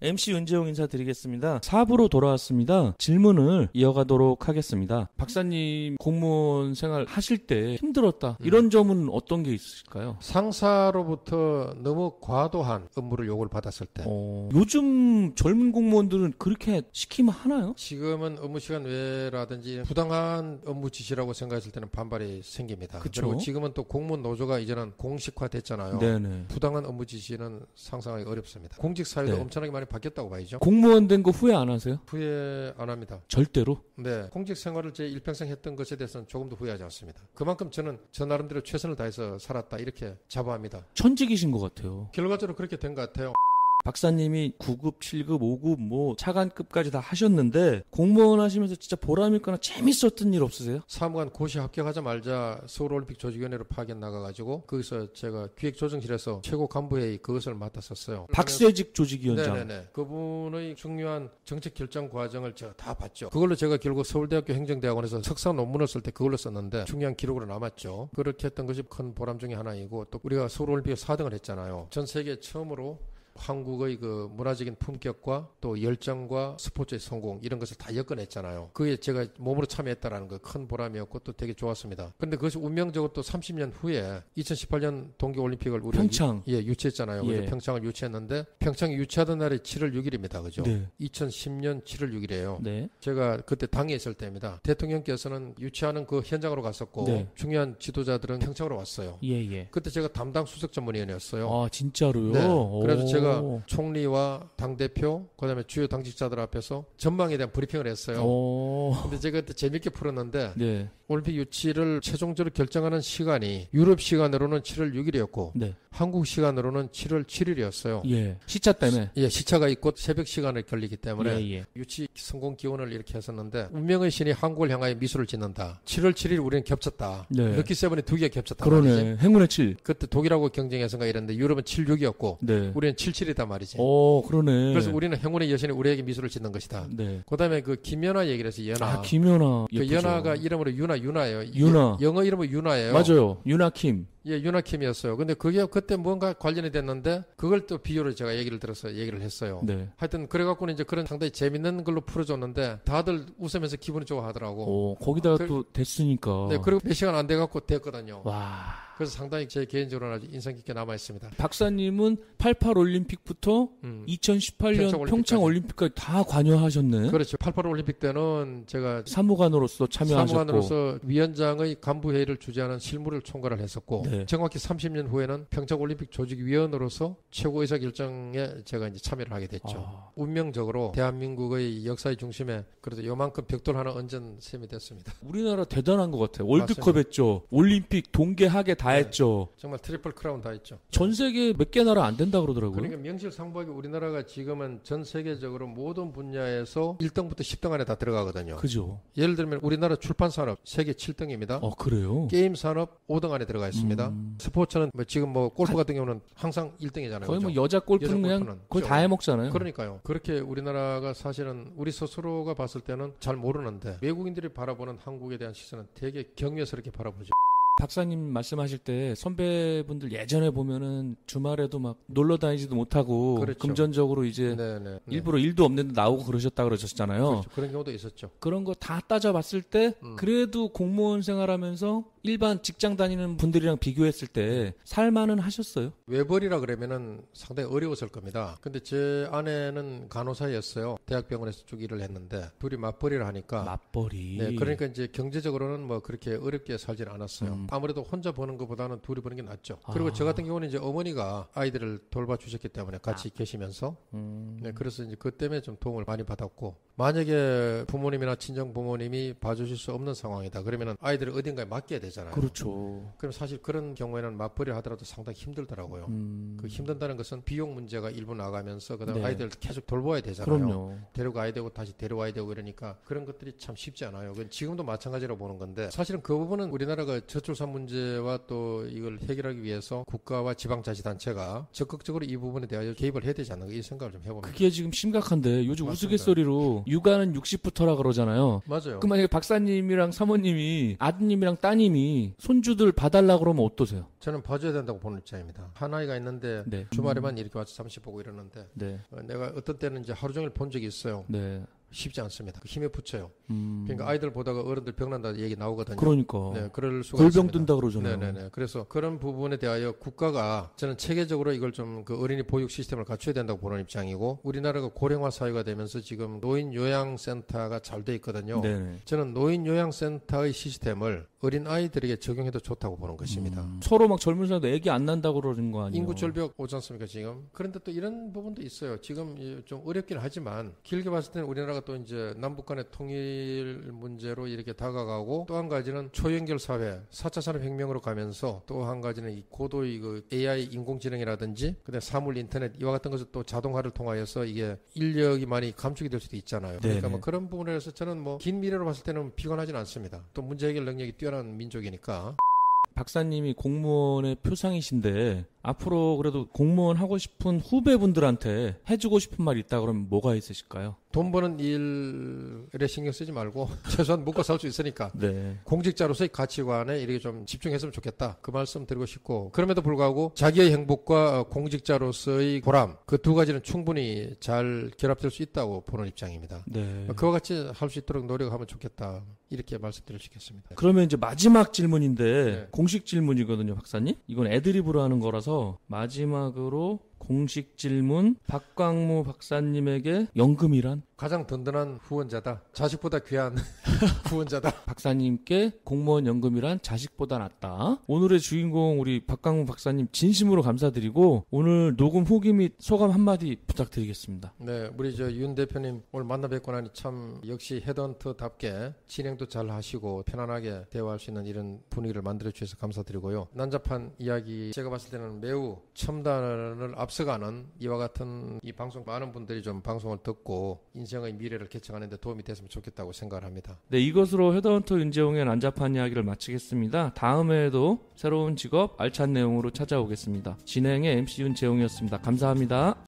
MC 은재용 인사드리겠습니다. 4부로 돌아왔습니다. 질문을 이어가도록 하겠습니다. 박사님 공무원 생활 하실 때 힘들었다. 이런 점은 어떤 게 있을까요? 상사로부터 너무 과도한 업무를 요구를 받았을 때. 요즘 젊은 공무원들은 그렇게 시키면 하나요? 지금은 업무 시간 외라든지 부당한 업무 지시라고 생각했을 때는 반발이 생깁니다. 그쵸? 그리고 지금은 또 공무원 노조가 이제는 공식화됐잖아요. 네네. 부당한 업무 지시는 상상하기 어렵습니다. 공직 사회도 네. 엄청나게 많이 바뀌었다고 봐야죠. 공무원 된 거 후회 안 하세요? 후회 안 합니다. 절대로? 네, 공직 생활을 제 일평생 했던 것에 대해서는 조금도 후회하지 않습니다. 그만큼 저는 저 나름대로 최선을 다해서 살았다 이렇게 자부합니다. 천직이신 것 같아요. 결과적으로 그렇게 된 것 같아요. 박사님이 9급, 7급, 5급, 뭐 차관급까지 다 하셨는데 공무원 하시면서 진짜 보람있거나 재밌었던 일 없으세요? 사무관 고시 합격하자마자 서울올림픽 조직위원회로 파견 나가가지고 거기서 제가 기획조정실에서 최고 간부회의 그것을 맡았었어요. 박세직 조직위원장. 네네네. 그분의 중요한 정책 결정 과정을 제가 다 봤죠. 그걸로 제가 결국 서울대학교 행정대학원에서 석사 논문을 쓸 때 그걸로 썼는데 중요한 기록으로 남았죠. 그렇게 했던 것이 큰 보람 중에 하나이고 또 우리가 서울올림픽에 4등을 했잖아요. 전 세계 처음으로 한국의 그 문화적인 품격과 또 열정과 스포츠의 성공 이런 것을 다 엮어냈잖아요. 그게 제가 몸으로 참여했다라는 거 큰 보람이었고 또 되게 좋았습니다. 그런데 그것이 운명적으로 또 30년 후에 2018년 동계올림픽을 우리가 평창 유치했잖아요. 예. 평창을 유치했는데 평창이 유치하던 날이 7월 6일입니다. 그죠? 네. 2010년 7월 6일이에요. 네. 제가 그때 당에 있을 때입니다. 대통령께서는 유치하는 그 현장으로 갔었고 네. 중요한 지도자들은 평창으로 왔어요. 예. 그때 제가 담당 수석 전문위원이었어요. 아 진짜로요? 네. 그래서 제가 오. 총리와 당대표 그다음에 주요 당직자들 앞에서 전망에 대한 브리핑을 했어요. 근데 제가 그때 재밌게 풀었는데 네. 올림픽 유치를 최종적으로 결정하는 시간이 유럽 시간으로는 7월 6일이었고 네. 한국 시간으로는 7월 7일이었어요. 예. 시차 때문에. 예, 시차가 있고 새벽 시간을 걸리기 때문에 예. 유치 성공 기원을 이렇게 했었는데 운명의 신이 한국을 향하여 미소를 짓는다. 7월 7일 우리는 겹쳤다. 네. 럭키 세븐이 두 개 겹쳤다. 그러네. 말이지. 행운의 7. 그때 독일하고 경쟁해서가 이랬는데 유럽은 7, 6이었고 네. 우리는 7, 7이다 말이지. 그러네. 그래서 우리는 행운의 여신이 우리에게 미소를 짓는 것이다. 네. 그다음에 그 김연아 얘기를 해서 연아. 아 김연아. 그 예쁘죠. 연아가 이름으로 유나예요. 유나. 영어 이름은 유나예요. 맞아요. 유나킴. 예, 유나킴이었어요. 근데 그게 그때 뭔가 관련이 됐는데 그걸 또 비유로 제가 얘기를 들어서 얘기를 했어요. 네. 하여튼 그래갖고는 이제 그런 상당히 재밌는 걸로 풀어줬는데 다들 웃으면서 기분이 좋아하더라고. 거기다가 또 됐으니까. 네, 그리고 몇 시간 안 돼갖고 됐거든요. 와. 그래서 상당히 제 개인적으로는 아주 인상 깊게 남아있습니다. 박사님은 88 올림픽부터 2018년 평창 올림픽까지 다 관여하셨네. 그렇죠. 88 올림픽 때는 제가 사무관으로서 참여하셨고. 사무관으로서 위원장의 간부회의를 주재하는 실무를 총괄을 했었고 네. 정확히 30년 후에는 평창 올림픽 조직위원으로서 최고 의사결정에 제가 이제 참여를 하게 됐죠. 운명적으로 대한민국의 역사의 중심에 그래도 요만큼 벽돌 하나 얹은 셈이 됐습니다. 우리나라 대단한 것 같아요. 월드컵 했죠. 올림픽, 동계, 하계 다 했죠. 정말 트리플 크라운 다 했죠. 전 세계 몇 개 나라 안 된다 그러더라고요. 그러니까 명실상부하게 우리나라가 지금은 전 세계적으로 모든 분야에서 1등부터 10등 안에 다 들어가거든요. 그죠. 예를 들면 우리나라 출판 산업 세계 7등입니다. 그래요? 게임 산업 5등 안에 들어가 있습니다. 스포츠는 뭐 지금 뭐 골프 같은 경우는 항상 1등이잖아요. 거의 그렇죠? 뭐 여자 골프는 여자 그냥 골프는 거의 다 해먹잖아요. 그러니까요. 그렇게 우리나라가 사실은 우리 스스로가 봤을 때는 잘 모르는데 외국인들이 바라보는 한국에 대한 시선은 되게 경외스럽게 바라보죠. 박사님 말씀하실 때 선배분들 예전에 보면은 주말에도 막 놀러 다니지도 못하고 그렇죠. 금전적으로 이제 일부러 일도 없는데 나오고 그러셨다 그러셨잖아요. 그렇죠. 그런 경우도 있었죠. 그런 거 다 따져봤을 때 그래도 공무원 생활하면서 일반 직장 다니는 분들이랑 비교했을 때 살만은 하셨어요? 외벌이라 그러면은 상당히 어려웠을 겁니다. 근데 제 아내는 간호사였어요. 대학병원에서 쭉 일을 했는데 둘이 맞벌이를 하니까 맞벌이. 네, 그러니까 이제 경제적으로는 뭐 그렇게 어렵게 살진 않았어요. 아무래도 혼자 버는 것보다는 둘이 버는 게 낫죠. 그리고 저 같은 경우는 이제 어머니가 아이들을 돌봐주셨기 때문에 같이 계시면서 네, 그래서 이제 그 때문에 좀 도움을 많이 받았고 만약에 부모님이나 친정 부모님이 봐주실 수 없는 상황이다. 그러면은 아이들을 어딘가에 맡겨야 되잖아요. 그렇죠. 그럼 사실 그런 경우에는 맞벌이를 하더라도 상당히 힘들더라고요. 그 힘든다는 것은 비용 문제가 일부 나가면서 그다음에 네. 아이들을 계속 돌봐야 되잖아요. 그럼요. 데려가야 되고 다시 데려와야 되고 그러니까 그런 것들이 참 쉽지 않아요. 그건 지금도 마찬가지로 보는 건데 사실은 그 부분은 우리나라가 저출산 문제와 또 이걸 해결하기 위해서 국가와 지방자치단체가 적극적으로 이 부분에 대하여 개입을 해야 되지 않는가 이 생각을 좀 해봅니다. 그게 지금 심각한데 요즘 맞습니다. 우스갯소리로 육아는 60부터라 그러잖아요. 맞아요. 그 만약에 박사님이랑 사모님이 아드님이랑 따님이 부모님이 손주들 봐달라 그러면 어떠세요? 저는 봐줘야 된다고 보는 입장입니다. 한 아이가 있는데 네. 주말에만 이렇게 와서 잠시 보고 이러는데 네. 내가 어떤 때는 이제 하루 종일 본 적이 있어요. 네. 쉽지 않습니다. 힘에 붙여요. 그러니까 아이들 보다가 어른들 병난다 얘기 나오거든요. 그러니까. 네, 그럴 수가 골병 있습니다. 든다 그러잖아요. 네네네. 그래서 그런 부분에 대하여 국가가 저는 체계적으로 이걸 좀 그 어린이 보육 시스템을 갖춰야 된다고 보는 입장이고, 우리나라가 고령화 사회가 되면서 지금 노인 요양센터가 잘 돼 있거든요. 네네. 저는 노인 요양센터의 시스템을 어린 아이들에게 적용해도 좋다고 보는 것입니다. 서로 막 젊은 사람도 애기 안 난다고 그러는 거 아니에요? 인구 절벽 오지 않습니까 지금? 그런데 또 이런 부분도 있어요. 지금 좀 어렵긴 하지만 길게 봤을 때는 우리나라가 또 이제 남북 간의 통일 문제로 이렇게 다가가고, 또 한 가지는 초연결 사회 4차 산업혁명으로 가면서, 또 한 가지는 이 고도의 그 AI 인공지능이라든지 그다음에 사물 인터넷 이와 같은 것을 또 자동화를 통하여서 이게 인력이 많이 감축이 될 수도 있잖아요. 그러니까 뭐 그런 부분에서 저는 뭐 긴 미래로 봤을 때는 비관하지는 않습니다. 또 문제 해결 능력이 뛰어난 민족이니까. 박사님이 공무원의 표상이신데 앞으로 그래도 공무원 하고 싶은 후배분들한테 해주고 싶은 말 있다 그러면 뭐가 있으실까요? 돈 버는 일에 신경 쓰지 말고 최소한 먹고 살 수 있으니까 네. 공직자로서의 가치관에 이렇게 좀 집중했으면 좋겠다, 그 말씀 드리고 싶고, 그럼에도 불구하고 자기의 행복과 공직자로서의 보람, 그 두 가지는 충분히 잘 결합될 수 있다고 보는 입장입니다. 네. 그와 같이 할 수 있도록 노력하면 좋겠다, 이렇게 말씀드릴 수 있겠습니다. 그러면 이제 마지막 질문인데 네. 공식 질문이거든요, 박사님. 이건 애드립으로 하는 거라서 마지막으로 공식 질문. 박광무 박사님에게 연금이란? 가장 든든한 후원자다. 자식보다 귀한 후원자다. 박사님께 공무원 연금이란 자식보다 낫다. 오늘의 주인공 우리 박광무 박사님 진심으로 감사드리고 오늘 녹음 후기 및 소감 한마디 부탁드리겠습니다. 네, 우리 저 윤 대표님 오늘 만나 뵙고 나니 참 역시 헤드헌터답게 진행도 잘 하시고 편안하게 대화할 수 있는 이런 분위기를 만들어 주셔서 감사드리고요. 난잡한 이야기, 제가 봤을 때는 매우 첨단을 앞서가는 이와 같은 이 방송, 많은 분들이 좀 방송을 듣고 인생의 미래를 개척하는 데 도움이 됐으면 좋겠다고 생각을 합니다. 네, 이것으로 헤드헌터 윤재홍의 난잡한 이야기를 마치겠습니다. 다음에도 새로운 직업 알찬 내용으로 찾아오겠습니다. 진행의 MC 윤재홍이었습니다. 감사합니다.